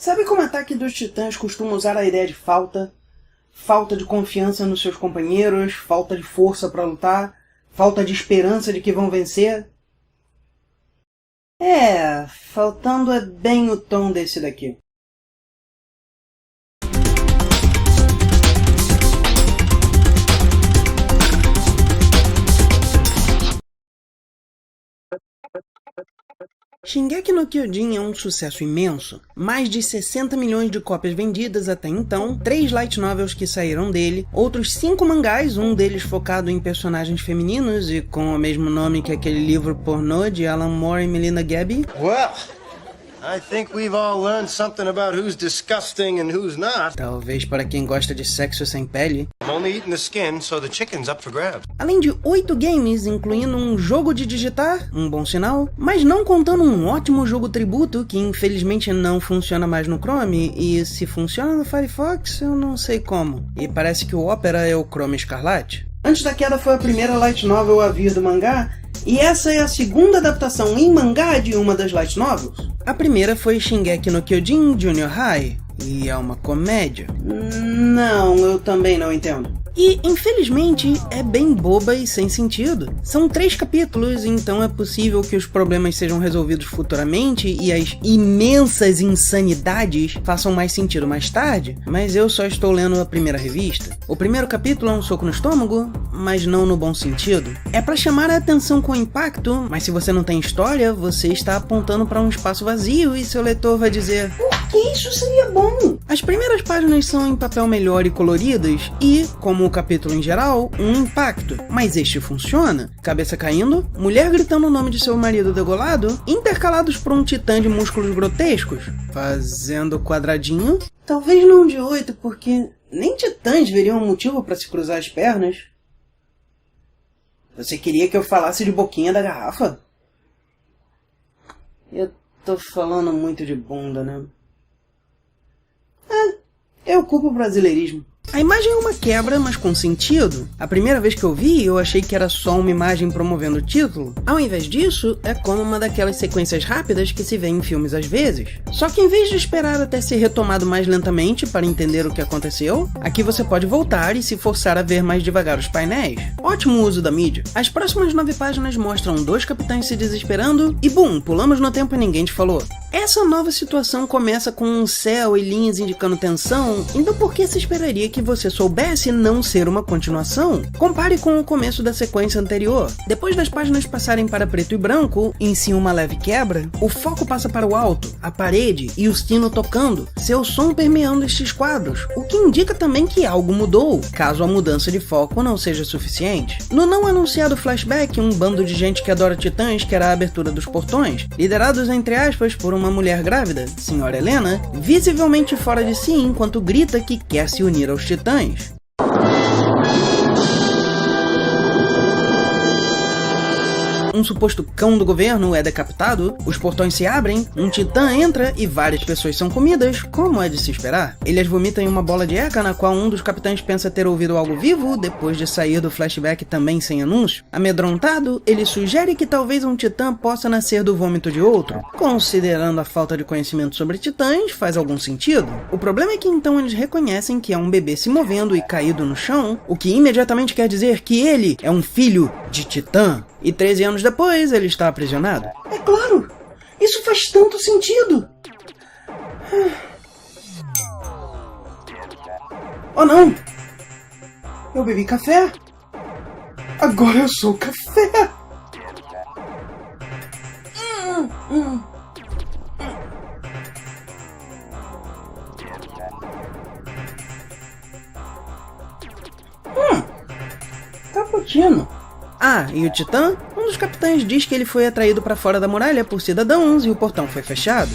Sabe como o ataque dos titãs costuma usar a ideia de falta? Falta de confiança nos seus companheiros, falta de força para lutar, falta de esperança de que vão vencer? Faltando é bem o tom desse daqui. Shingeki no Kyojin é um sucesso imenso, mais de 60 milhões de cópias vendidas até então, 3 light novels que saíram dele, outros 5 mangás, um deles focado em personagens femininos e com o mesmo nome que aquele livro pornô de Alan Moore e Melinda Gaby. Well, I think we've all learned something about who's disgusting and who's not. Talvez para quem gosta de sexo sem pele. I'm only eating the skin, so the chicken's up for grabs. Além de 8 games, incluindo um jogo de digitar, um bom sinal, mas não contando um ótimo jogo tributo que infelizmente não funciona mais no Chrome, e se funciona no Firefox, eu não sei como. E parece que o Opera é o Chrome Escarlate. Antes da Queda foi a primeira light novel a vir do mangá, e essa é a segunda adaptação em mangá de uma das light novels. A primeira foi Shingeki no Kyojin Junior High, e é uma comédia. Não, eu também não entendo. E, infelizmente, é bem boba e sem sentido. São 3 capítulos, então é possível que os problemas sejam resolvidos futuramente e as imensas insanidades façam mais sentido mais tarde, mas eu só estou lendo a primeira revista. O primeiro capítulo é um soco no estômago, mas não no bom sentido. É pra chamar a atenção com impacto, mas se você não tem história, você está apontando para um espaço vazio e seu leitor vai dizer: por que isso seria bom? As primeiras páginas são em papel melhor e coloridas e, como o capítulo em geral, um impacto. Mas este funciona? Cabeça caindo, mulher gritando o nome de seu marido degolado, intercalados por um titã de músculos grotescos, fazendo quadradinho. Talvez não de 8, porque nem titãs veriam um motivo para se cruzar as pernas. Você queria que eu falasse de boquinha da garrafa? Eu tô falando muito de bunda, né? Eu culpo o brasileirismo. A imagem é uma quebra, mas com sentido. A primeira vez que eu vi, eu achei que era só uma imagem promovendo o título. Ao invés disso, é como uma daquelas sequências rápidas que se vê em filmes às vezes. Só que em vez de esperar até ser retomado mais lentamente para entender o que aconteceu, aqui você pode voltar e se forçar a ver mais devagar os painéis. Ótimo uso da mídia. As próximas 9 páginas mostram 2 capitães se desesperando e bum, pulamos no tempo e ninguém te falou. Essa nova situação começa com um céu e linhas indicando tensão, então por que se esperaria que você soubesse não ser uma continuação? Compare com o começo da sequência anterior. Depois das páginas passarem para preto e branco, em si uma leve quebra, o foco passa para o alto, a parede e o sino tocando, seu som permeando estes quadros, o que indica também que algo mudou, caso a mudança de foco não seja suficiente. No não anunciado flashback, um bando de gente que adora titãs quer a abertura dos portões, liderados entre aspas por uma mulher grávida, Senhora Helena, visivelmente fora de si enquanto grita que quer se unir aos titãs. Um suposto cão do governo é decapitado, os portões se abrem, um titã entra e várias pessoas são comidas, como é de se esperar. Ele as vomita em uma bola de eca na qual um dos capitães pensa ter ouvido algo vivo, depois de sair do flashback também sem anúncio. Amedrontado, ele sugere que talvez um titã possa nascer do vômito de outro. Considerando a falta de conhecimento sobre titãs, faz algum sentido. O problema é que então eles reconhecem que é um bebê se movendo e caído no chão, o que imediatamente quer dizer que ele é um filho de titã. E 13 anos depois, ele está aprisionado. É claro! Isso faz tanto sentido! Oh não! Eu bebi café! Agora eu sou café! Cappuccino! Ah, e o Titã? Um dos capitães diz que ele foi atraído para fora da muralha por cidadãos e o portão foi fechado.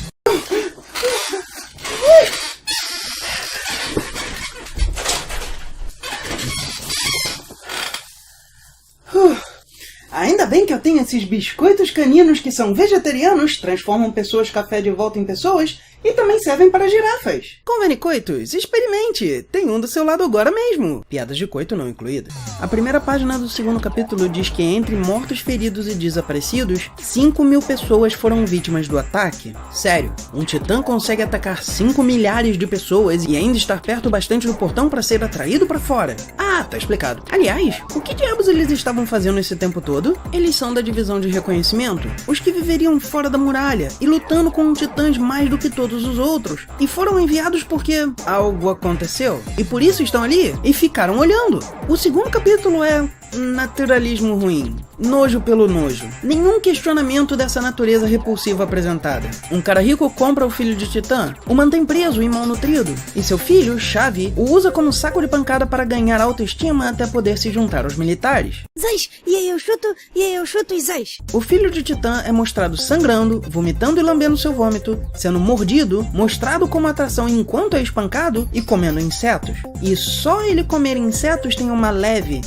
Ainda bem bem que eu tenho esses biscoitos caninos que são vegetarianos, transformam pessoas café de volta em pessoas e também servem para girafas. Convene coitos, experimente! Tem um do seu lado agora mesmo. Piadas de coito não incluídas. A primeira página do segundo capítulo diz que entre mortos, feridos e desaparecidos, 5.000 pessoas foram vítimas do ataque. Sério, um titã consegue atacar 5 milhares de pessoas e ainda estar perto bastante do portão para ser atraído para fora. Ah, tá explicado. Aliás, o que diabos eles estavam fazendo esse tempo todo? Eles são da divisão de reconhecimento, os que viveriam fora da muralha e lutando com titãs mais do que todos os outros, e foram enviados porque algo aconteceu, e por isso estão ali e ficaram olhando. O segundo capítulo é naturalismo ruim. Nojo pelo nojo. Nenhum questionamento dessa natureza repulsiva apresentada. Um cara rico compra o filho de Titã, o mantém preso e malnutrido, e seu filho, Chave, o usa como saco de pancada para ganhar autoestima até poder se juntar aos militares. Zeis, e aí eu chuto e Zeis. O filho de Titã é mostrado sangrando, vomitando e lambendo seu vômito, sendo mordido, mostrado como atração enquanto é espancado e comendo insetos. E só ele comer insetos tem uma leve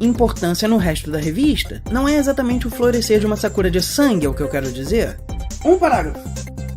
importância no resto da revista. Não é exatamente o florescer de uma sakura de sangue, é o que eu quero dizer. Um parágrafo.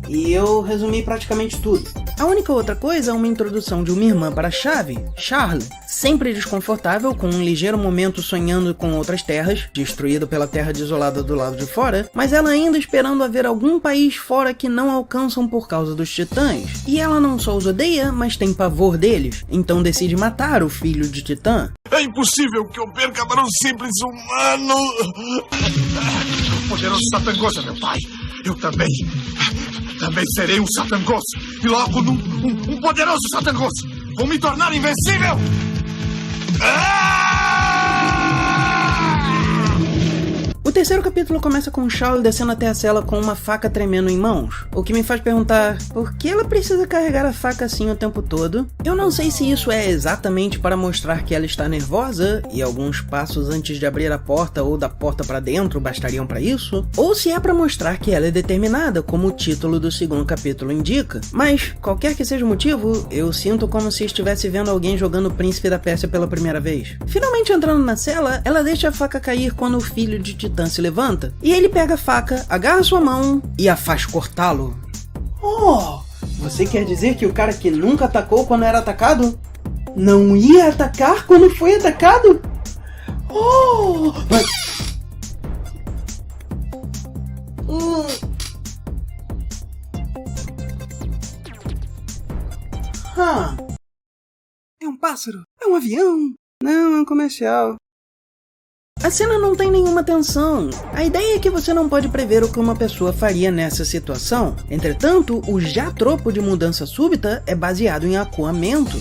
E eu resumi praticamente tudo. A única outra coisa é uma introdução de uma irmã para a Chave, Charlie, sempre desconfortável, com um ligeiro momento sonhando com outras terras, destruído pela terra desolada do lado de fora, mas ela ainda esperando haver algum país fora que não alcançam por causa dos titãs. E ela não só os odeia, mas tem pavor deles, então decide matar o filho de Titã. É impossível que eu perca para um simples humano! O poderoso Satangosa, meu pai! Eu também serei um Satangosa! E logo um poderoso Satangosa! Vou me tornar invencível! O terceiro capítulo começa com Charlie descendo até a cela com uma faca tremendo em mãos, o que me faz perguntar por que ela precisa carregar a faca assim o tempo todo. Eu não sei se isso é exatamente para mostrar que ela está nervosa e alguns passos antes de abrir a porta ou da porta para dentro bastariam para isso, ou se é para mostrar que ela é determinada, como o título do segundo capítulo indica. Mas, qualquer que seja o motivo, eu sinto como se estivesse vendo alguém jogando o Príncipe da Pérsia pela primeira vez. Finalmente entrando na cela, ela deixa a faca cair quando o filho de Titã se levanta, e ele pega a faca, agarra sua mão e a faz cortá-lo. Oh, você quer dizer que o cara que nunca atacou quando era atacado, não ia atacar quando foi atacado? Oh! É um pássaro? É um avião? Não, é um comercial. A cena não tem nenhuma tensão. A ideia é que você não pode prever o que uma pessoa faria nessa situação. Entretanto, o já tropo de mudança súbita é baseado em acuamento.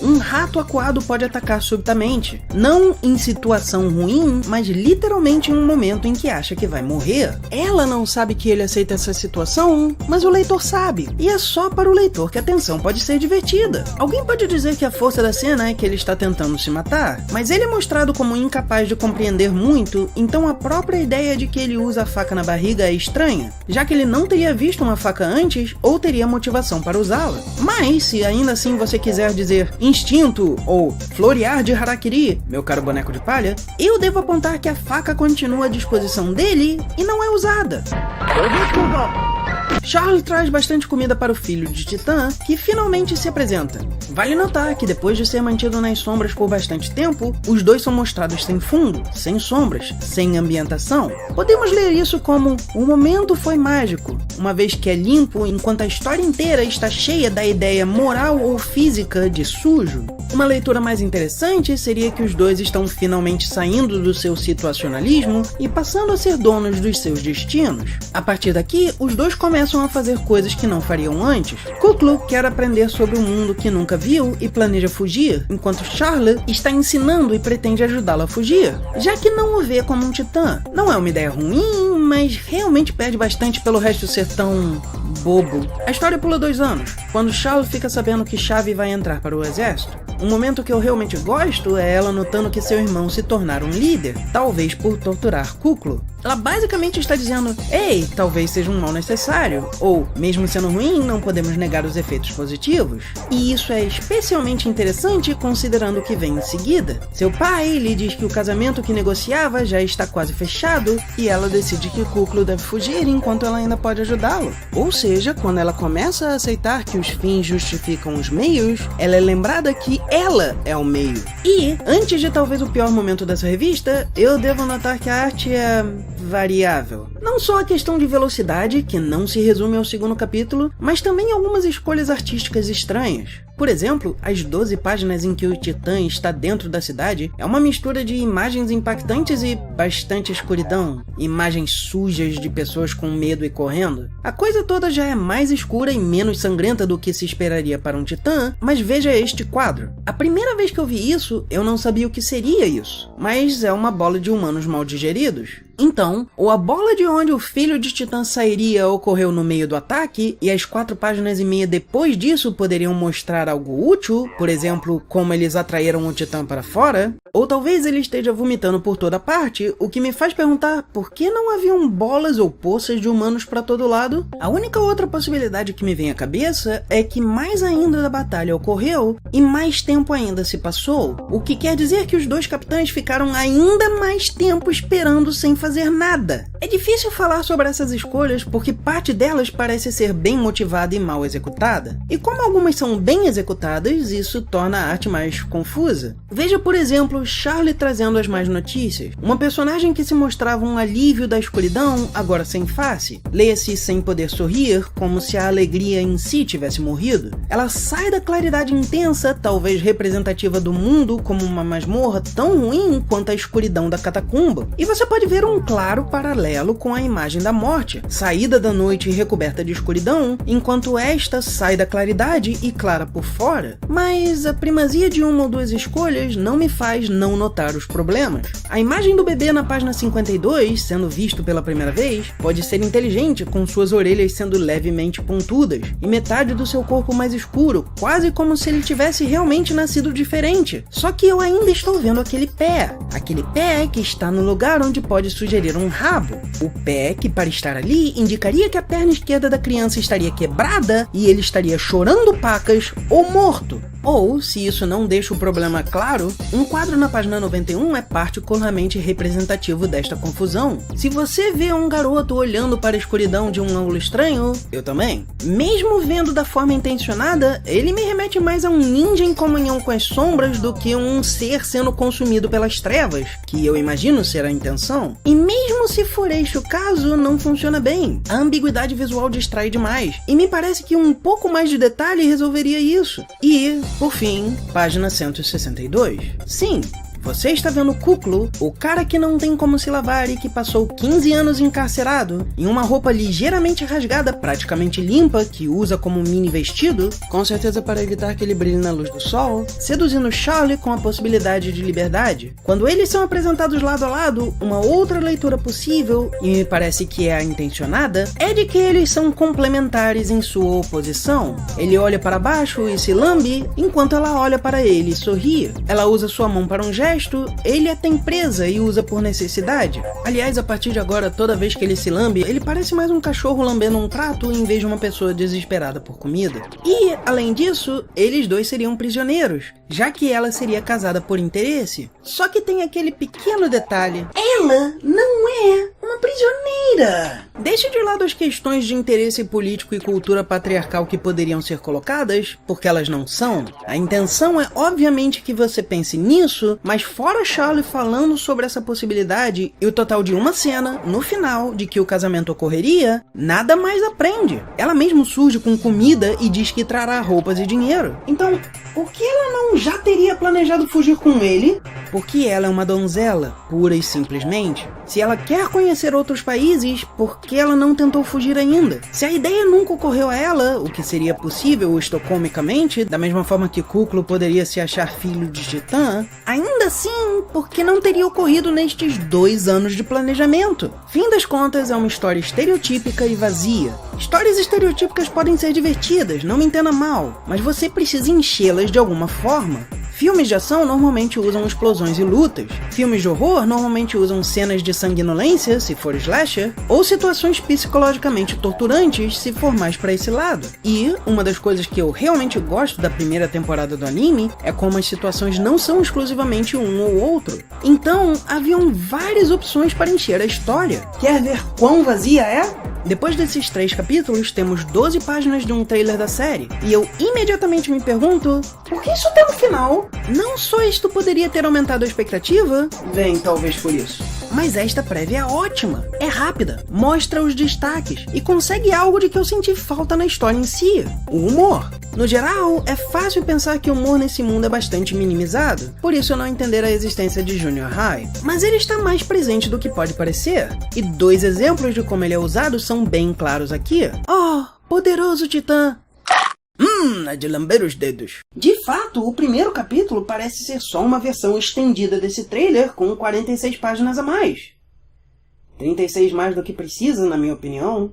Um rato acuado pode atacar subitamente. Não em situação ruim, mas literalmente em um momento em que acha que vai morrer. Ela não sabe que ele aceita essa situação, mas o leitor sabe. E é só para o leitor que a tensão pode ser divertida. Alguém pode dizer que a força da cena é que ele está tentando se matar, mas ele é mostrado como incapaz de compreender muito, então a própria ideia de que ele usa a faca na barriga é estranha, já que ele não teria visto uma faca antes ou teria motivação para usá-la. Mas, se ainda assim você quiser dizer instinto ou florear de harakiri, meu caro boneco de palha, eu devo apontar que a faca continua à disposição dele e não é usada. Charlie traz bastante comida para o filho de Titã, que finalmente se apresenta. Vale notar que depois de ser mantido nas sombras por bastante tempo, os dois são mostrados sem fundo, sem sombras, sem ambientação. Podemos ler isso como: o momento foi mágico, uma vez que é limpo enquanto a história inteira está cheia da ideia moral ou física de sujo. Uma leitura mais interessante seria que os dois estão finalmente saindo do seu situacionalismo e passando a ser donos dos seus destinos. A partir daqui, os dois começam a fazer coisas que não fariam antes. Kuklu quer aprender sobre o mundo que nunca viu e planeja fugir, enquanto Charlie está ensinando e pretende ajudá-lo a fugir, já que não o vê como um titã. Não é uma ideia ruim, mas realmente perde bastante pelo resto ser tão bobo. A história pula 2 anos, quando Charlie fica sabendo que Chave vai entrar para o exército. Um momento que eu realmente gosto é ela notando que seu irmão se tornar um líder, talvez por torturar Kuklu. Ela basicamente está dizendo, ei, talvez seja um mal necessário, ou, mesmo sendo ruim, não podemos negar os efeitos positivos. E isso é especialmente interessante considerando o que vem em seguida. Seu pai lhe diz que o casamento que negociava já está quase fechado, e ela decide que Kuklo deve fugir enquanto ela ainda pode ajudá-lo. Ou seja, quando ela começa a aceitar que os fins justificam os meios, ela é lembrada que ela é o meio. E, antes de talvez o pior momento dessa revista, eu devo notar que a arte é variável. Não só a questão de velocidade, que não se resume ao segundo capítulo, mas também algumas escolhas artísticas estranhas. Por exemplo, as 12 páginas em que o Titã está dentro da cidade é uma mistura de imagens impactantes e bastante escuridão, imagens sujas de pessoas com medo e correndo. A coisa toda já é mais escura e menos sangrenta do que se esperaria para um Titã, mas veja este quadro. A primeira vez que eu vi isso, eu não sabia o que seria isso, mas é uma bola de humanos mal digeridos. Então, ou a bola de onde o filho de Titã sairia ocorreu no meio do ataque, e as 4 páginas e meia depois disso poderiam mostrar algo útil, por exemplo, como eles atraíram o Titã para fora, ou talvez ele esteja vomitando por toda parte, o que me faz perguntar por que não haviam bolas ou poças de humanos para todo lado. A única outra possibilidade que me vem à cabeça é que mais ainda da batalha ocorreu e mais tempo ainda se passou, o que quer dizer que os 2 capitães ficaram ainda mais tempo esperando sem fazer nada. É difícil falar sobre essas escolhas porque parte delas parece ser bem motivada e mal executada. E como algumas são bem executadas, isso torna a arte mais confusa. Veja, por exemplo, Charlie trazendo as más notícias. Uma personagem que se mostrava um alívio da escuridão, agora sem face. Leia-se sem poder sorrir, como se a alegria em si tivesse morrido. Ela sai da claridade intensa, talvez representativa do mundo, como uma masmorra tão ruim quanto a escuridão da catacumba. E você pode ver um claro paralelo com a imagem da morte, saída da noite recoberta de escuridão, enquanto esta sai da claridade e clara por fora. Mas a primazia de uma ou 2 escolhas não me faz não notar os problemas. A imagem do bebê na página 52, sendo visto pela primeira vez, pode ser inteligente, com suas orelhas sendo levemente pontudas, e metade do seu corpo mais escuro, quase como se ele tivesse realmente nascido diferente. Só que eu ainda estou vendo aquele pé que está no lugar onde pode sugerir um rabo. O pé que, para estar ali, indicaria que a perna esquerda da criança estaria quebrada e ele estaria chorando pacas ou morto. Ou, se isso não deixa o problema claro, um quadro na página 91 é particularmente representativo desta confusão. Se você vê um garoto olhando para a escuridão de um ângulo estranho, eu também. Mesmo vendo da forma intencionada, ele me remete mais a um ninja em comunhão com as sombras do que um ser sendo consumido pelas trevas, que eu imagino ser a intenção. E mesmo se for este o caso, não funciona bem. A ambiguidade visual distrai demais, e me parece que um pouco mais de detalhe resolveria isso. E, por fim, página 162. Sim, você está vendo Kuklo, o cara que não tem como se lavar e que passou 15 anos encarcerado, em uma roupa ligeiramente rasgada, praticamente limpa, que usa como mini vestido, com certeza para evitar que ele brilhe na luz do sol, seduzindo Charlie com a possibilidade de liberdade. Quando eles são apresentados lado a lado, uma outra leitura possível, e me parece que é a intencionada, é de que eles são complementares em sua oposição. Ele olha para baixo e se lambe, enquanto ela olha para ele e sorri. Ela usa sua mão para um gesto, ele a tem presa e usa por necessidade. Aliás, a partir de agora, toda vez que ele se lambe, ele parece mais um cachorro lambendo um prato em vez de uma pessoa desesperada por comida. E, além disso, eles 2 seriam prisioneiros, já que ela seria casada por interesse. Só que tem aquele pequeno detalhe: ela não é uma prisioneira. Deixe de lado as questões de interesse político e cultura patriarcal que poderiam ser colocadas, porque elas não são. A intenção é obviamente que você pense nisso, mas fora Charlie falando sobre essa possibilidade e o total de uma cena, no final, de que o casamento ocorreria, nada mais aprende. Ela mesmo surge com comida e diz que trará roupas e dinheiro. Então, por que ela não já teria planejado fugir com ele? Porque ela é uma donzela, pura e simplesmente. Se ela quer conhecer outros países, por que ela não tentou fugir ainda? Se a ideia nunca ocorreu a ela, o que seria possível estocomicamente, da mesma forma que Kuklo poderia se achar filho de Titã, ainda assim, por que não teria ocorrido nestes 2 anos de planejamento? Fim das contas, é uma história estereotípica e vazia. Histórias estereotípicas podem ser divertidas, não me entenda mal, mas você precisa enchê-las de alguma forma. Filmes de ação normalmente usam explosões e lutas. Filmes de horror normalmente usam cenas de sanguinolência, se for slasher, ou situações psicologicamente torturantes, se for mais pra esse lado. E uma das coisas que eu realmente gosto da primeira temporada do anime é como as situações não são exclusivamente um ou outro. Então, haviam várias opções para encher a história. Quer ver quão vazia é? Depois desses 3 capítulos, temos 12 páginas de um trailer da série, e eu imediatamente me pergunto, por que isso tem um final? Não só isto poderia ter aumentado a expectativa? Bem, talvez por isso. Mas esta prévia é ótima, é rápida, mostra os destaques, e consegue algo de que eu senti falta na história em si, o humor. No geral, é fácil pensar que o humor nesse mundo é bastante minimizado, por isso eu não entender a existência de Junior High. Mas ele está mais presente do que pode parecer, e 2 exemplos de como ele é usado são bem claros aqui. Oh, poderoso titã! É de lamber os dedos. De fato, o primeiro capítulo parece ser só uma versão estendida desse trailer com 46 páginas a mais. 36 mais do que precisa, na minha opinião.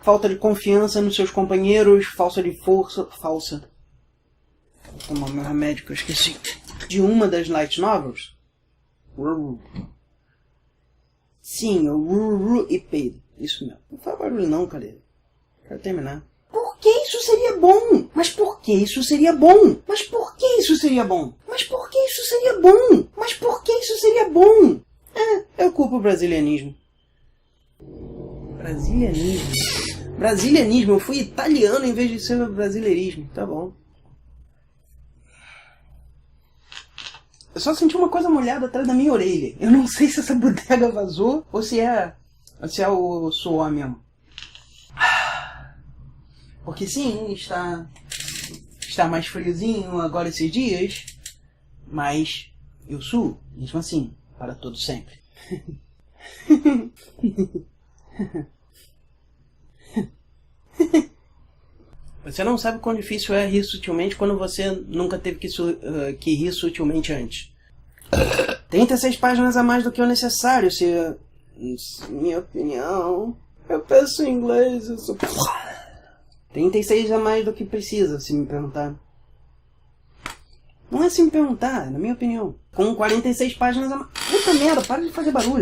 Falta de confiança nos seus companheiros, falta de força, falsa. Vou tomar meu remédio que eu esqueci. De uma das light novels. Sim, o e peido. Isso mesmo. Não faz barulho não, cara. Quero terminar. Por que isso seria bom? Mas por que isso seria bom? Mas por que isso seria bom? Mas por que isso seria bom? Mas por que isso seria bom? Eu culpo o brasilianismo. Brasilianismo, eu fui italiano em vez de ser brasileirismo, tá bom. Eu só senti uma coisa molhada atrás da minha orelha. Eu não sei se essa bodega vazou ou se é o suor mesmo. Porque sim, está mais friozinho agora esses dias, mas eu suo, mesmo assim, para todo sempre. Você não sabe quão difícil é rir sutilmente quando você nunca teve que rir sutilmente antes. 36 páginas a mais do que o necessário, minha opinião. Eu penso em inglês, eu sou... 36 a mais do que precisa, se me perguntar. Não é se me perguntar, é na minha opinião. Com 46 páginas a mais... Puta merda, para de fazer barulho.